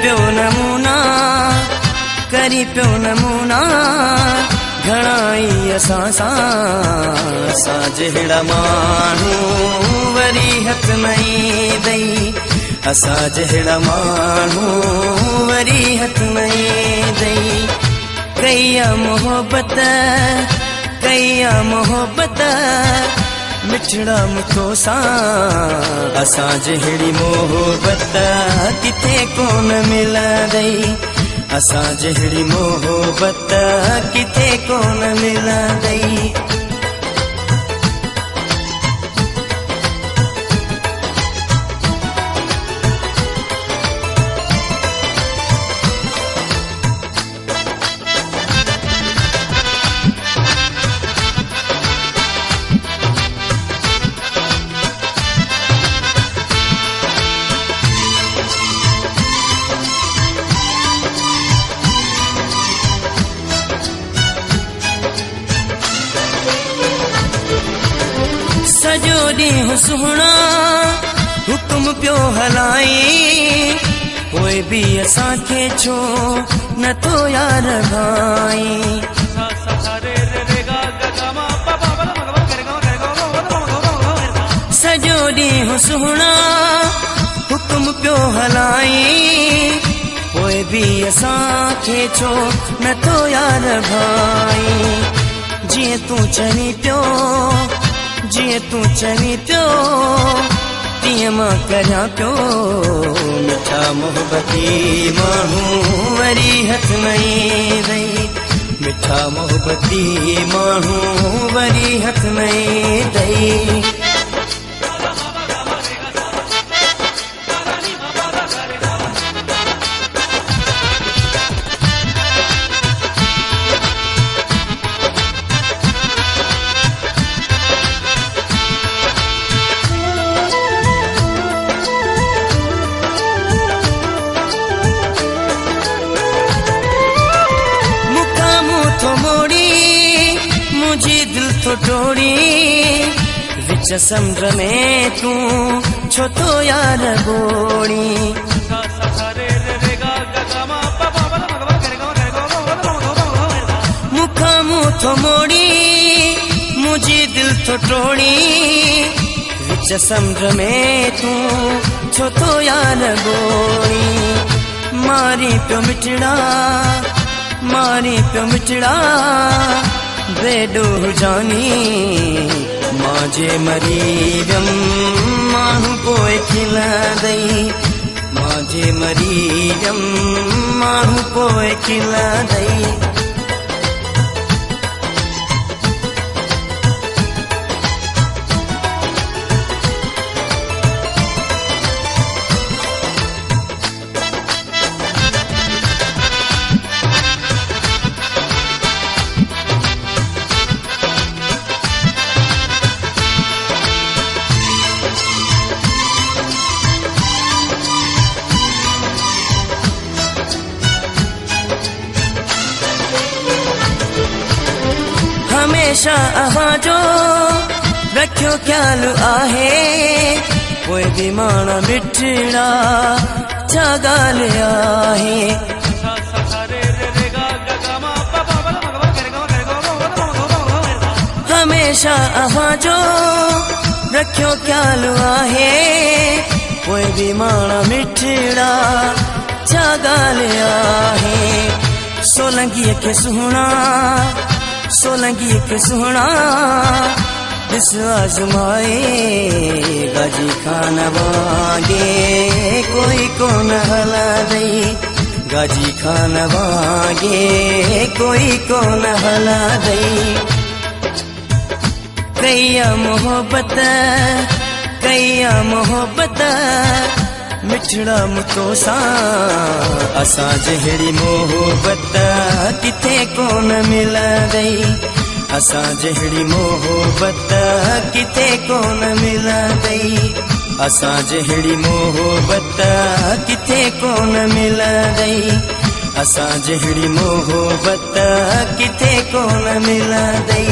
पियो नमूना करी पियो नमूना घणाई असां जहिड़ा माण्हू वरी हथ नहीं दई असां जहिड़ा माण्हू वरी हथ नहीं दई कईया मोहब्बत मिठड़ा मुथो सां असां जहिड़ी मोहब्बत किथे कोन मिलंदई असां जहिड़ी मोहब्बत किथे कोन मिलंदई सजो ॾींहुं सुहिणा हुकुम पियो हलाई पोइ बि असांखे छो नथो यार भाई सजो ॾींहुं सुहिणा हुकुम पियो हलाई पोइ बि असांखे छो नथो यार भाई जीअं तूं चवी पियो तीअं मां करियां पियो मिठा मोहब्बती माण्हू वरी हथ नहीं दई मिठा मोहब्बती माण्हू वरी हथ नहीं दई मुझी दिल तो टोड़ी विच समुंड में तूं छो तो यार गोड़ी मुखा मुंह तो मोड़ी मुझी दिल तो टोड़ी विच समुंड में तूं छो तो यार गोड़ी मारी पियो मिठड़ा बेडो जानी मांजे मरी वियम माण्हू पोइ खिलंदई मांजे मरी वियम माण्हू पोइ खिलंदई हमेशा अवाजो रखियो ख्याल आहे कोई भी माना मिठड़ा छा ॻाल्हि आहे हमेशा अवाजो रखियो ख्याल आहे कोई भी माना मिठड़ा छा ॻाल्हि आहे सोलंगी खे सुहिणा ॾिस आज़माए गाजी खान वांगे कोई कोन हलादई गाजी खान वांगे कोई कोन हलादई कईया मोहब्बत मिठड़ा मुथो सां असां जहिड़ी मोहब्बत किथे कोन मिलंदई असां जहिड़ी मोहब्बत किथे कोन मिलंदई असां जहिड़ी मोहब्बत किथे कोन मिलंदई असां जहिड़ी मोहब्बत किथे कोन मिलंदई।